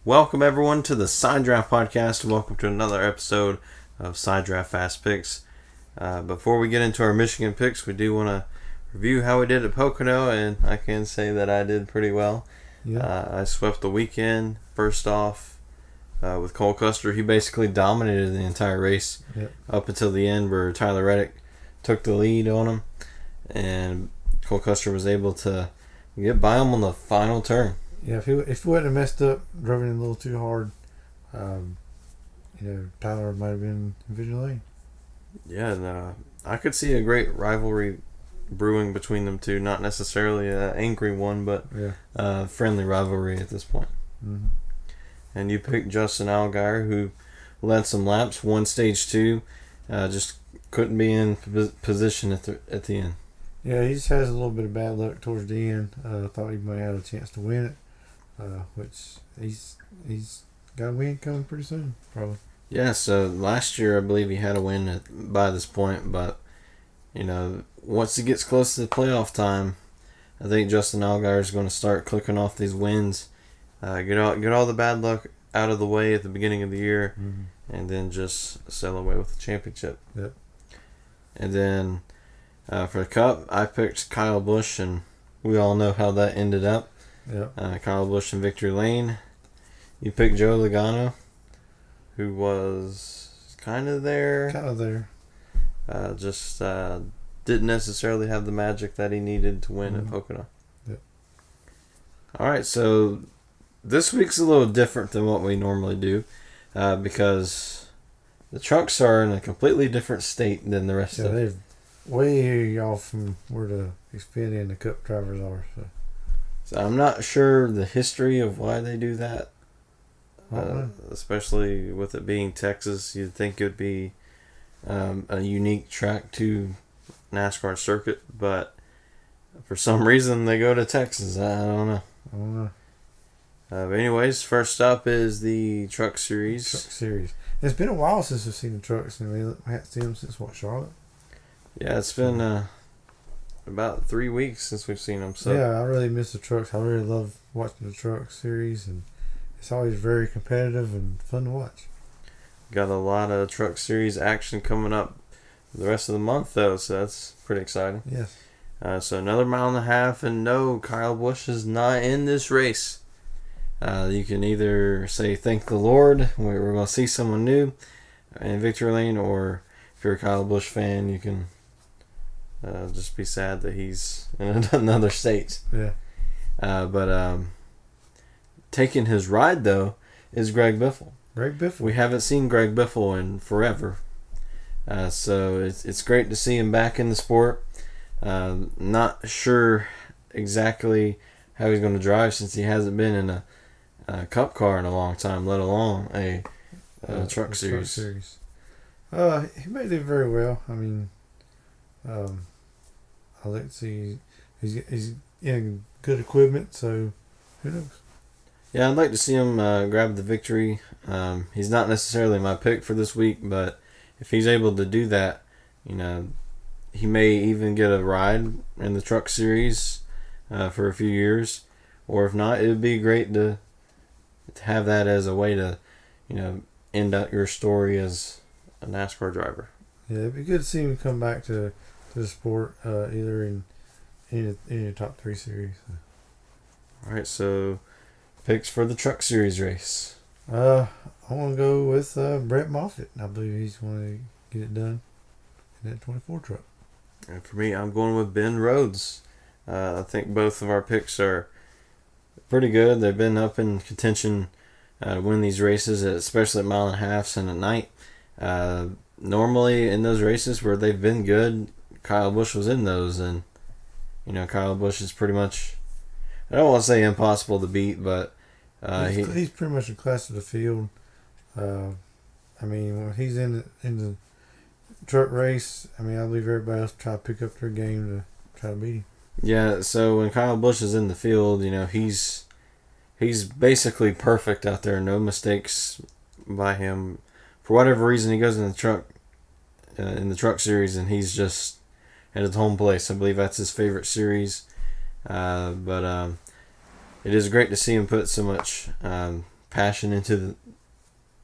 Welcome everyone to the Side Draft Podcast. Welcome to another episode of Side Draft Fast Picks. Before we get into our Michigan picks, we do want to review how we did at Pocono, and I can say that I did pretty well. Yeah. I swept the weekend. First off, with Cole Custer, he basically dominated the entire race up until the end, where Tyler Reddick took the lead on him, and Cole Custer was able to get by him on the final turn. Yeah, if he wouldn't have messed up, drove it in a little too hard, Tyler might have been in Vision Lane. Yeah, and I could see a great rivalry brewing between them two. Not necessarily an angry one, but a friendly rivalry at this point. Mm-hmm. And you picked Justin Allgaier, who led some laps, won stage 2, just couldn't be in position at the end. Yeah, he just has a little bit of bad luck towards the end. Thought he might have a chance to win it. Which he's got a win coming pretty soon, probably. Yeah, so last year I believe he had a win by this point, but once he gets close to the playoff time, I think Justin Allgaier is going to start clicking off these wins, get all the bad luck out of the way at the beginning of the year, and then just sail away with the championship. Yep. And then for the Cup, I picked Kyle Busch, and we all know how that ended up. Yep. Kyle Busch in victory lane. You picked Joe Logano, who was kind of there. Just didn't necessarily have the magic that he needed to win at Pocono. Yep. All right, so this week's a little different than what we normally do because the trucks are in a completely different state than the rest of them. They're way off from where the Xfinity and the Cup drivers are. So I'm not sure the history of why they do that. Especially with it being Texas, you'd think it would be a unique track to NASCAR circuit, but for some reason they go to Texas. I don't know. But anyways, first up is the Truck Series. It's been a while since we've seen the trucks, and we haven't seen them since Charlotte? Yeah, it's been about 3 weeks since we've seen them. So yeah, I really miss the trucks. I really love watching the Truck Series, and it's always very competitive and fun to watch. Got a lot of Truck Series action coming up the rest of the month, though, so that's pretty exciting. Yes. So another mile and a half, and no, Kyle Busch is not in this race. You can either say thank the Lord, we're going to see someone new in victory lane, or if you're a Kyle Busch fan, you can just be sad that he's in another state. Yeah. But taking his ride, though, is Greg Biffle. We haven't seen Greg Biffle in forever. So it's great to see him back in the sport. Not sure exactly how he's going to drive since he hasn't been in a Cup car in a long time, let alone a Truck Series. He may do very well. I mean, I like to see he's in good equipment, so who knows? Yeah, I'd like to see him grab the victory. He's not necessarily my pick for this week, but if he's able to do that, he may even get a ride in the Truck Series for a few years. Or if not, it would be great to have that as a way to, end out your story as a NASCAR driver. Yeah, it'd be good to see him come back to the sport, either in any top 3 series. All right, so picks for the Truck Series race. I want to go with Brett Moffitt. I believe he's going to get it done in that 24 truck. And for me, I'm going with Ben Rhodes. I think both of our picks are pretty good. They've been up in contention to win these races, especially at mile and a halfs and at night. Normally in those races where they've been good, Kyle Busch was in those, and Kyle Busch is pretty much, I don't want to say impossible to beat, but he's pretty much a class of the field. I mean, when he's in the truck race, I believe everybody else try to pick up their game to try to beat him. Yeah, so when Kyle Busch is in the field, he's basically perfect out there. No mistakes by him. For whatever reason, he goes in the Truck Series, and he's just at his home place. I believe that's his favorite series. But it is great to see him put so much passion into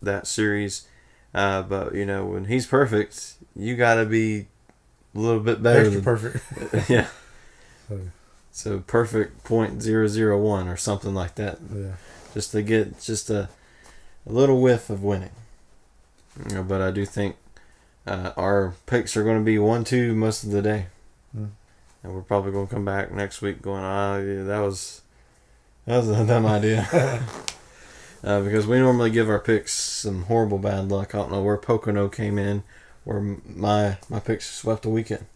that series. But when he's perfect, you got to be a little bit better. Extra perfect. Yeah. So perfect .001 or something like that. Yeah. Just to get just a little whiff of winning. But I do think our picks are going to be 1-2 most of the day. And we're probably going to come back next week going, yeah, that was a dumb idea. Because we normally give our picks some horrible bad luck. I don't know where Pocono came in, where my picks swept the weekend.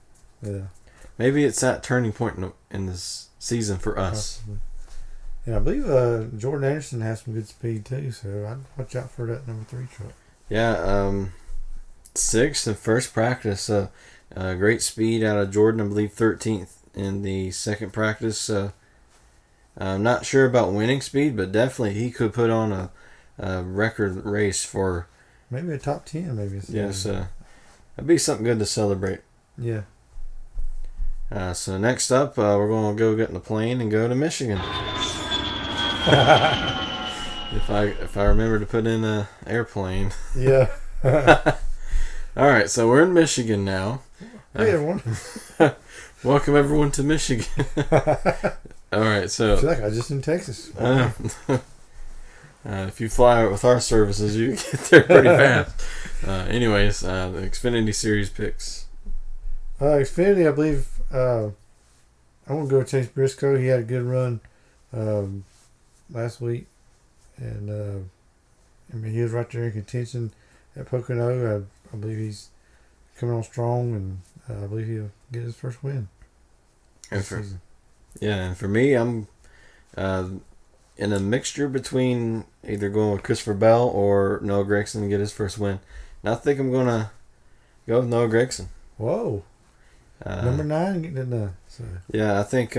Yeah. Maybe it's that turning point in this season for us. Possibly. Yeah, I believe Jordan Anderson has some good speed too, so I'd watch out for that number 3 truck. Yeah, 6th in first practice. Great speed out of Jordan. I believe 13th in the second practice. I'm not sure about winning speed, but definitely he could put on a record race for... Maybe a top 10, maybe. Yes, that'd be something good to celebrate. Yeah. So next up, we're going to go get in the plane and go to Michigan. If I remember to put in an airplane. Yeah. All right, so we're in Michigan now. Hey, everyone. Welcome everyone to Michigan. All right, so I feel like I was just in Texas. If you fly with our services, you get there pretty fast. Anyways, the Xfinity Series picks. Xfinity, I believe. I want to go with Chase Briscoe. He had a good run last week, and he was right there in contention at Pocono. I believe he's coming on strong, and I believe he'll get his first win. And for me, I'm in a mixture between either going with Christopher Bell or Noah Gragson to get his first win. And I think I'm going to go with Noah Gragson. Whoa. Number 9 getting it done. So. Yeah, I think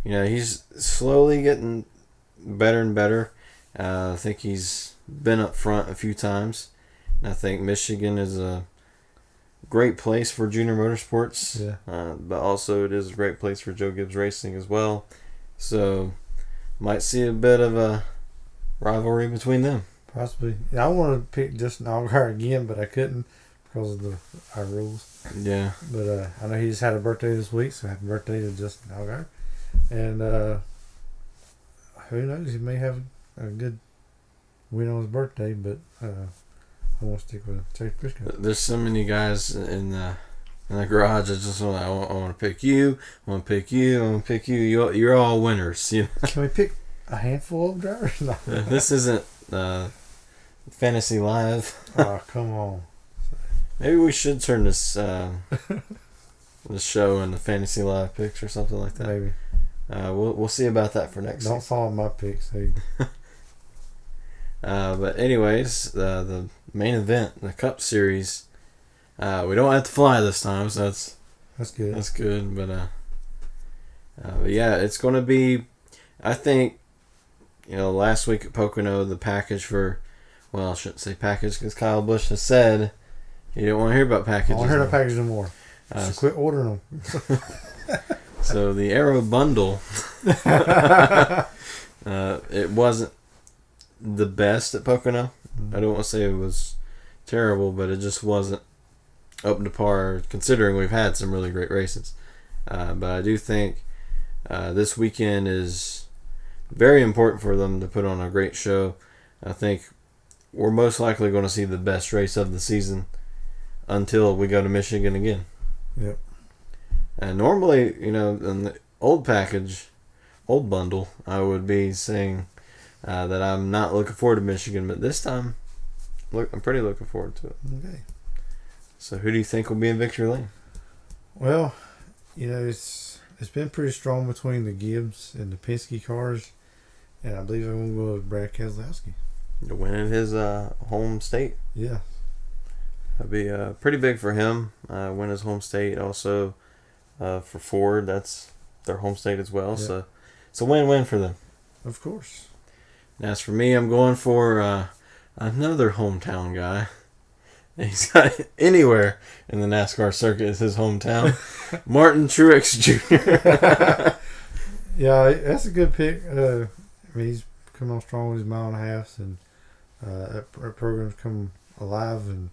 he's slowly getting better and better. I think he's been up front a few times. And I think Michigan is a great place for junior motorsports. Yeah. But also it is a great place for Joe Gibbs Racing as well. So might see a bit of a rivalry between them. Possibly. Yeah, I wanted to pick Justin Allgaier again, but I couldn't because of our rules. Yeah. But I know he just had a birthday this week, so happy birthday to Justin Allgaier. And who knows, he may have a good win on his birthday, but I want to stick with Chase Briscoe. There's so many guys in the garage. I just want to pick you. I want to pick you. I want to pick you. You're all winners. You know? Can we pick a handful of drivers? No. This isn't Fantasy Live. Oh, come on. Maybe we should turn this the show into Fantasy Live picks or something like that. Maybe. We'll see about that for next. Don't follow my picks. Hey. But anyways, the main event, the Cup Series, we don't have to fly this time, so that's good. That's good, but yeah, it's going to be. I think, last week at Pocono, the package for, well, I shouldn't say package because Kyle Busch has said he didn't want to hear about packages. I want to hear about packages anymore. So quit ordering them. So the Aero Bundle, it wasn't the best at Pocono. I don't want to say it was terrible, but it just wasn't up to par considering we've had some really great races. But I do think this weekend is very important for them to put on a great show. I think we're most likely going to see the best race of the season until we go to Michigan again. Yep. And normally, in the old bundle, I would be saying that I'm not looking forward to Michigan, but this time, I'm pretty looking forward to it. Okay. So who do you think will be in victory lane? Well, it's been pretty strong between the Gibbs and the Penske cars, and I believe I'm going to go with Brad Keselowski. To win in his home state. Yeah. That'd be pretty big for him. Win his home state. Also, for Ford, that's their home state as well. Yep. So it's a win-win for them. Of course. And as for me, I'm going for another hometown guy. He's got anywhere in the NASCAR circuit is his hometown. Martin Truex Jr. Yeah, that's a good pick. He's coming on strong with his 1.5 miles, and that program's come alive, and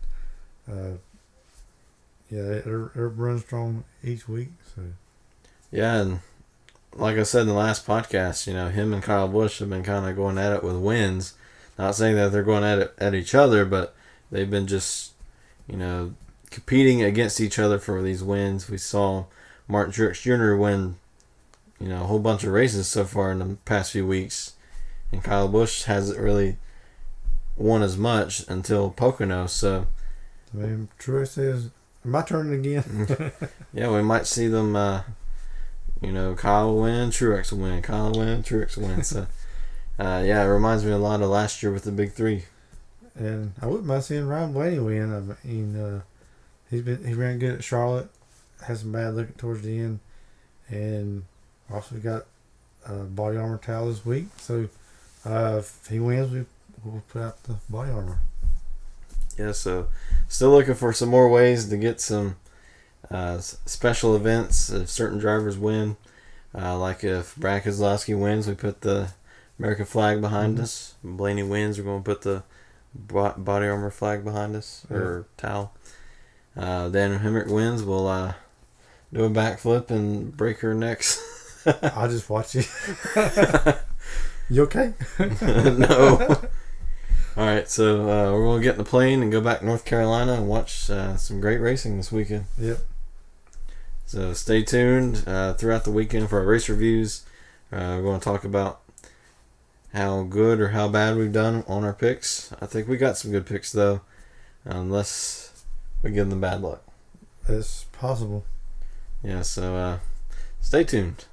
they're running strong each week. So yeah, and like I said in the last podcast, him and Kyle Busch have been kind of going at it with wins. Not saying that they're going at it at each other, but they've been just competing against each other for these wins. We saw Martin Truex Jr. win a whole bunch of races so far in the past few weeks, and Kyle Busch hasn't really won as much until Pocono. So I mean, Truex says, "My turn again." Yeah, we might see them. Kyle win, Truex win, Kyle win, Truex win. So it reminds me a lot of last year with the big three. And I wouldn't mind seeing Ryan Blaney win. I mean, he ran good at Charlotte, had some bad luck towards the end, and also got body armor towel this week. So if he wins, we'll put out the body armor. Yeah, so still looking for some more ways to get some special events if certain drivers win. Like if Brad Keselowski wins, we put the American flag behind us. If Blaney wins, we're going to put the body armor flag behind us, or towel. Daniel Hemrick wins, we'll do a backflip and break her necks. I'll just watch you. You okay? No. All right, so we're going to get in the plane and go back to North Carolina and watch some great racing this weekend. Yep. So stay tuned throughout the weekend for our race reviews. We're going to talk about how good or how bad we've done on our picks. I think we got some good picks, though, unless we give them bad luck. It's possible. Yeah, so stay tuned.